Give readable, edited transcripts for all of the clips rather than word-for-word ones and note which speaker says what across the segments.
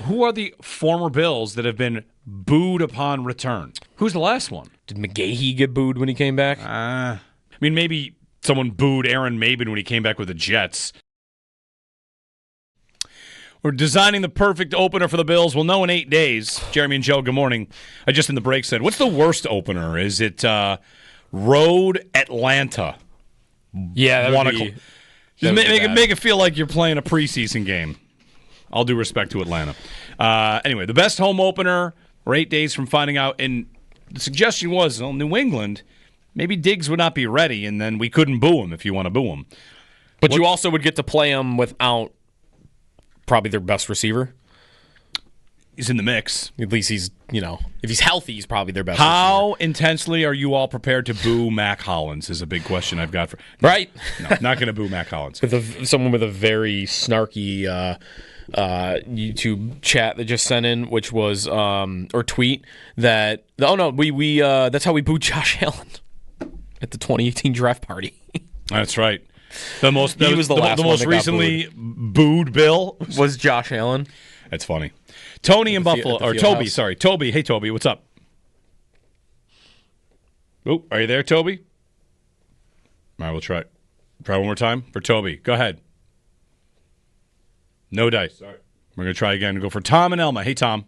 Speaker 1: who are the former Bills that have been booed upon return? Who's the last one?
Speaker 2: Did McGahee get booed when he came back?
Speaker 1: I mean, maybe someone booed Aaron Maben when he came back with the Jets. We're designing the perfect opener for the Bills. We'll know in 8 days. Jeremy and Joe, good morning. I just in the break said, what's the worst opener? Is it road Atlanta?
Speaker 2: Yeah, that would be...
Speaker 1: Just make it feel like you're playing a preseason game. All due respect to Atlanta. Anyway, the best home opener, we're 8 days from finding out. And the suggestion was, well, New England, maybe Diggs would not be ready, and then we couldn't boo him if you want to boo him.
Speaker 2: But you also would get to play him without probably their best receiver.
Speaker 1: He's in the mix.
Speaker 2: At least he's, if he's healthy, he's probably their best
Speaker 1: How
Speaker 2: receiver.
Speaker 1: intensely are you all prepared to boo Mac Hollins is a big question I've got.
Speaker 2: Right?
Speaker 1: No, not going to boo Mac Hollins.
Speaker 2: Someone with a very snarky YouTube chat that just sent in, which was, or tweet, that, we that's how we booed Josh Allen at the 2018 draft party.
Speaker 1: That's right. The most recently booed Bill
Speaker 2: was Josh Allen.
Speaker 1: That's funny. Tony in Buffalo, or Toby, sorry. Toby. Hey, Toby, what's up? Oh, are you there, Toby? All right, we'll try. Try one more time for Toby. Go ahead. No dice. Sorry. We're going to try again and go for Tom and Elma. Hey, Tom.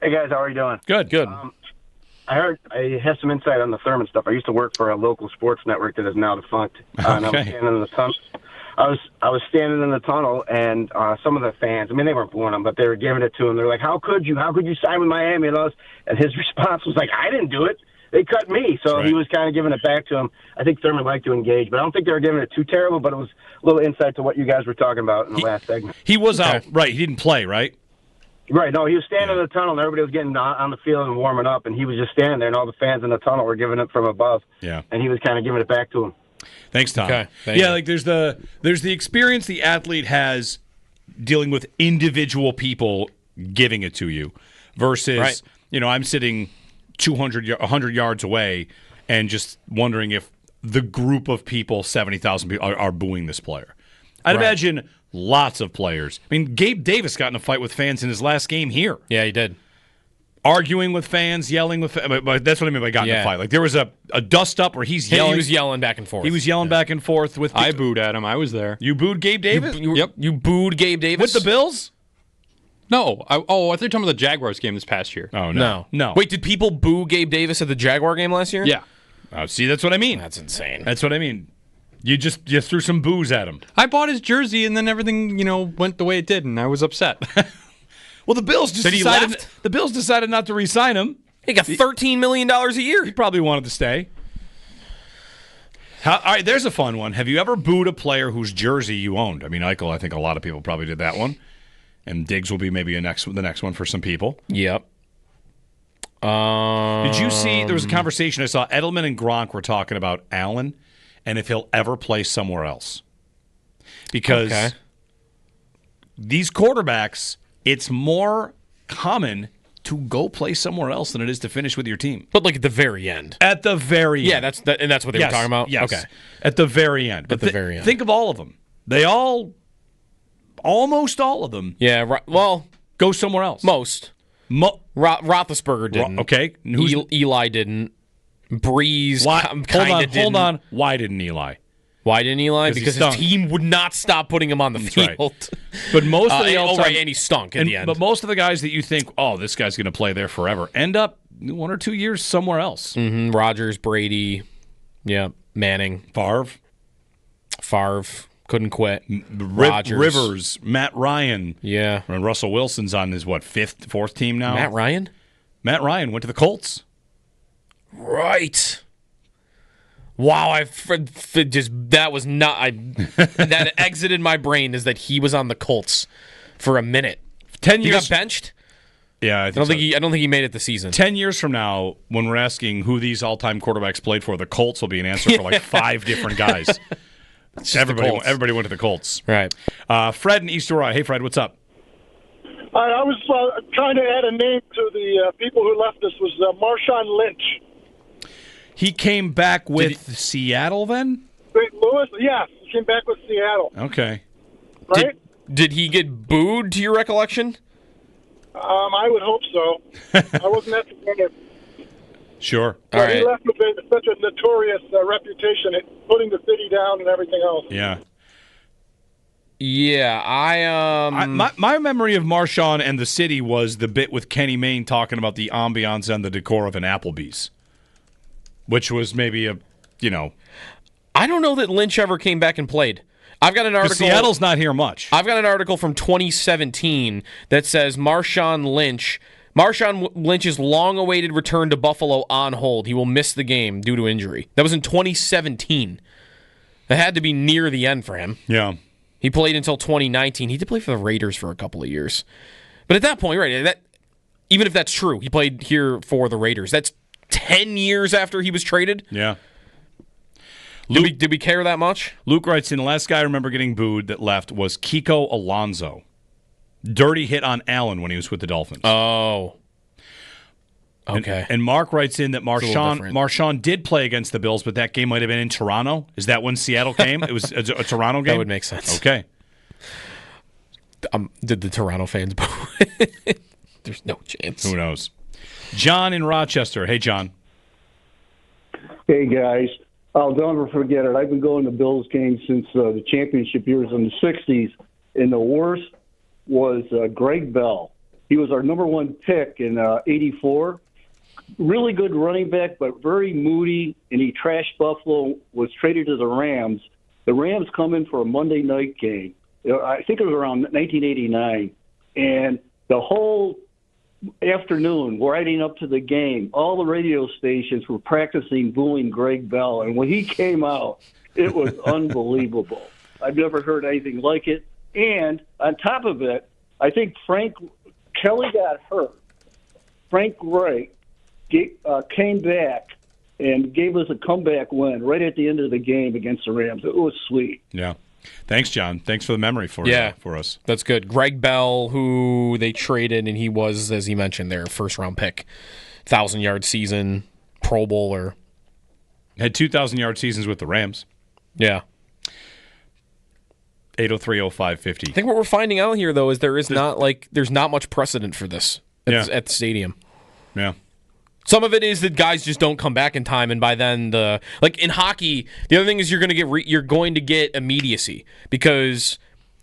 Speaker 3: Hey, guys. How are you doing?
Speaker 1: Good.
Speaker 3: I have some insight on the Thurman stuff. I used to work for a local sports network that is now defunct. And I was standing in the tunnel. I was standing in the tunnel, and some of the fans, they weren't booing him, but they were giving it to him. They're like, how could you sign with Miami? And his response was like, I didn't do it. They cut me. So He was kind of giving it back to him. I think Thurman liked to engage, but I don't think they were giving it too terrible, but it was a little insight to what you guys were talking about in the last segment.
Speaker 1: He was out, right. He didn't play, right?
Speaker 3: Right. No, he was standing in the tunnel, and everybody was getting on the field and warming up, and he was just standing there, and all the fans in the tunnel were giving it from above.
Speaker 1: Yeah.
Speaker 3: And he was kind of giving it back to him.
Speaker 1: Thanks, Tom.
Speaker 2: Okay, thank you.
Speaker 1: Like there's the experience the athlete has dealing with individual people giving it to you versus, I'm sitting 100 yards away and just wondering if the group of people, 70,000 people, are booing this player. I'd imagine lots of players. Gabe Davis got in a fight with fans in his last game here.
Speaker 2: Yeah, he did.
Speaker 1: Arguing with fans, yelling with fans. But that's what I mean by got in a fight. Like there was a dust-up where he's yelling.
Speaker 2: He was yelling back and forth.
Speaker 1: He was yelling back and forth with.
Speaker 4: I booed at him. I was there.
Speaker 1: You booed Gabe Davis?
Speaker 4: Yep.
Speaker 2: You booed Gabe Davis?
Speaker 1: With the Bills?
Speaker 4: No. I thought you were talking about the Jaguars game this past year.
Speaker 1: Oh, no.
Speaker 2: Wait, did people boo Gabe Davis at the Jaguar game last year?
Speaker 4: Yeah.
Speaker 1: See, that's what I mean.
Speaker 2: That's insane.
Speaker 1: That's what I mean. You threw some booze at him.
Speaker 4: I bought his jersey, and then everything, went the way it did, and I was upset.
Speaker 1: Well, the Bills decided not to re-sign him.
Speaker 2: He got $13 million a year.
Speaker 1: He probably wanted to stay. All right, there's a fun one. Have you ever booed a player whose jersey you owned? Eichel, I think a lot of people probably did that one. And Diggs will be maybe the next one for some people.
Speaker 2: Yep.
Speaker 1: Did you see, there was a conversation I saw, Edelman and Gronk were talking about Allen and if he'll ever play somewhere else. Because these quarterbacks, it's more common to go play somewhere else than it is to finish with your team.
Speaker 2: But at the very end.
Speaker 1: At the very end.
Speaker 2: Yeah, that's what they were talking about?
Speaker 1: Yes.
Speaker 2: Okay.
Speaker 1: At the very end. But
Speaker 2: very end.
Speaker 1: Think of all of them. Almost all of them.
Speaker 2: Yeah, well.
Speaker 1: Go somewhere else.
Speaker 2: Most. Roethlisberger didn't.
Speaker 1: Okay.
Speaker 2: Eli didn't. Breeze
Speaker 1: didn't. Hold on. Why didn't Eli?
Speaker 2: Why didn't Eli? Because his team would not stop putting him on the field.
Speaker 1: Right. But most of the
Speaker 2: and he stunk in the end.
Speaker 1: But most of the guys that you think, this guy's going to play there forever, end up 1 or 2 years somewhere else.
Speaker 2: Mm-hmm. Rodgers, Brady, Manning, Favre couldn't quit. Rodgers,
Speaker 1: Rivers, Matt Ryan,
Speaker 2: and
Speaker 1: Russell Wilson's on his fourth team now.
Speaker 2: Matt Ryan
Speaker 1: went to the Colts.
Speaker 2: Right. Wow, that exited my brain is that he was on the Colts for a minute.
Speaker 1: 10 years.
Speaker 2: He got benched?
Speaker 1: Yeah,
Speaker 2: I don't think he made it the season.
Speaker 1: 10 years from now, when we're asking who these all-time quarterbacks played for, the Colts will be an answer for 5 different guys. Everybody went to the Colts.
Speaker 2: Right.
Speaker 1: Fred in East Aurora. Hey, Fred, what's up?
Speaker 5: I was trying to add a name to the people who left us. Was Marshawn Lynch.
Speaker 1: He came back with Seattle then?
Speaker 5: St. Louis? Yeah, he came back with Seattle.
Speaker 1: Okay.
Speaker 5: Right?
Speaker 2: Did he get booed, to your recollection?
Speaker 5: I would hope so. I wasn't at the dinner.
Speaker 1: Sure.
Speaker 2: All right.
Speaker 5: He left with such a notorious reputation at putting the city down and everything else.
Speaker 1: Yeah.
Speaker 2: Yeah,
Speaker 1: My memory of Marshawn and the city was the bit with Kenny Mayne talking about the ambiance and the decor of an Applebee's, which was maybe
Speaker 2: I don't know that Lynch ever came back and played. I've got an article.
Speaker 1: Seattle's not here much.
Speaker 2: I've got an article from 2017 that says Marshawn Lynch's long-awaited return to Buffalo on hold. He will miss the game due to injury. That was in 2017. That had to be near the end for him.
Speaker 1: Yeah.
Speaker 2: He played until 2019. He did play for the Raiders for a couple of years. But at that point, right, even if that's true, he played here for the Raiders. That's 10 years after he was traded.
Speaker 1: Yeah.
Speaker 2: Did we care that much?
Speaker 1: Luke writes in, the last guy I remember getting booed that left was Kiko Alonso. Dirty hit on Allen when he was with the Dolphins.
Speaker 2: Oh. Okay.
Speaker 1: And Mark writes in that Marshawn did play against the Bills, but that game might have been in Toronto. Is that when Seattle came? It was a Toronto game?
Speaker 2: That would make sense.
Speaker 1: Okay.
Speaker 2: Did the Toronto fans boo? There's no chance.
Speaker 1: Who knows? John in Rochester. Hey, John.
Speaker 6: Hey, guys. I'll never forget it. I've been going to Bills games since the championship years in the 60s, and the worst was Greg Bell. He was our number one pick in '84. Really good running back, but very moody, and he trashed Buffalo, was traded to the Rams. The Rams come in for a Monday night game. I think it was around 1989, and the whole afternoon, riding up to the game, all the radio stations were practicing booing Greg Bell, and when he came out, it was unbelievable. I've never heard anything like it. And on top of it, I think Frank Kelly got hurt. Frank Wright came back and gave us a comeback win right at the end of the game against the Rams. It was sweet.
Speaker 1: Yeah. Thanks, John. Thanks for the memory for us.
Speaker 2: That's good. Greg Bell, who they traded, and he was, as he mentioned, their first-round pick. 1,000-yard season, Pro Bowler.
Speaker 1: Had 2,000-yard seasons with the Rams.
Speaker 2: Yeah.
Speaker 1: 803-0550.
Speaker 2: I think what we're finding out here, though, is there's not much precedent for this at the stadium.
Speaker 1: Yeah.
Speaker 2: Some of it is that guys just don't come back in time, and by then in hockey, the other thing is you're going to get immediacy because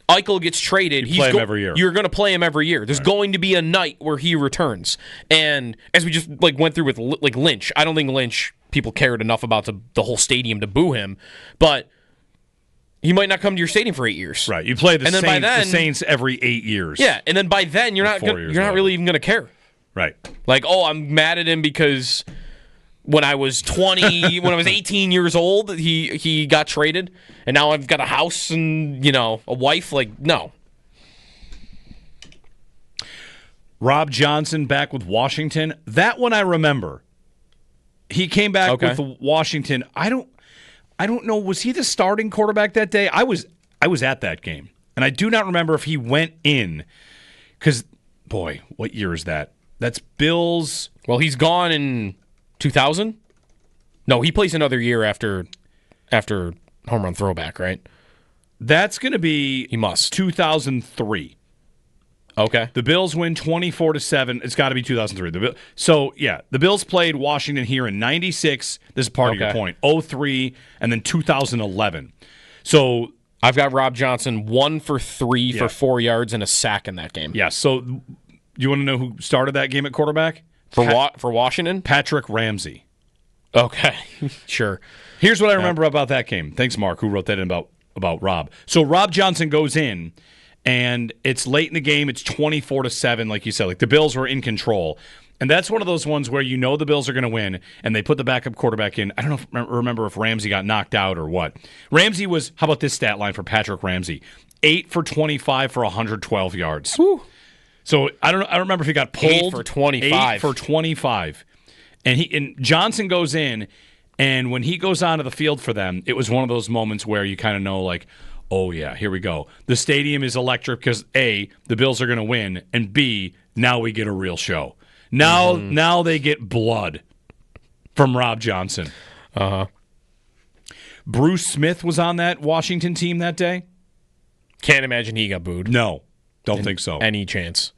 Speaker 2: Eichel gets traded.
Speaker 1: You play him every year.
Speaker 2: You're going to play him every year. There's going to be a night where he returns, and as we just went through with Lynch, I don't think Lynch people cared enough about the whole stadium to boo him, but he might not come to your stadium for 8 years.
Speaker 1: Right. You play the Saints every 8 years.
Speaker 2: Yeah, and then by then you're not really even going to care.
Speaker 1: Right.
Speaker 2: I'm mad at him because when I was 20, when I was 18 years old, he got traded, and now I've got a house and, a wife. No.
Speaker 1: Rob Johnson back with Washington. That one I remember. He came back with Washington. I don't know. Was he the starting quarterback that day? I was at that game, and I do not remember if he went in because, boy, what year is that? That's Bills.
Speaker 2: Well, he's gone in 2000. No, he plays another year after home run throwback, right?
Speaker 1: That's going to be 2003.
Speaker 2: Okay.
Speaker 1: The Bills win 24-7. It's got to be 2003. The Bills played Washington here in 96. This is part of your point. 03 and then 2011. So
Speaker 2: I've got Rob Johnson 1 for 3 for 4 yards and a sack in that game.
Speaker 1: Yeah, so you want to know who started that game at quarterback?
Speaker 2: For Washington?
Speaker 1: Patrick Ramsey.
Speaker 2: Okay, sure.
Speaker 1: Here's what I remember about that game. Thanks, Mark, who wrote that in about Rob. So Rob Johnson goes in, and it's late in the game. It's 24-7, like you said. The Bills were in control. And that's one of those ones where you know the Bills are going to win, and they put the backup quarterback in. I don't remember if Ramsey got knocked out or what. Ramsey was, how about this stat line for Patrick Ramsey? 8 for 25 for 112 yards.
Speaker 2: Whew.
Speaker 1: So I don't remember if he got pulled.
Speaker 2: 8 for 25.
Speaker 1: 8 for 25. And Johnson goes in, and when he goes onto the field for them, it was one of those moments where you kind of know, oh, yeah, here we go. The stadium is electric because, A, the Bills are going to win, and B, now we get a real show. Now they get blood from Rob Johnson.
Speaker 2: Uh-huh.
Speaker 1: Bruce Smith was on that Washington team that day?
Speaker 2: Can't imagine he got booed.
Speaker 1: No, don't think so.
Speaker 2: Any chance.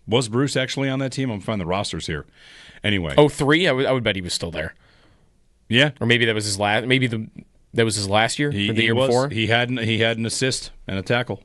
Speaker 1: Was Bruce actually on that team? I'm finding the rosters here. Anyway.
Speaker 2: 03? I would bet he was still there.
Speaker 1: Yeah.
Speaker 2: Or maybe that was his last. That was his last year. Or the year before.
Speaker 1: He had an assist and a tackle.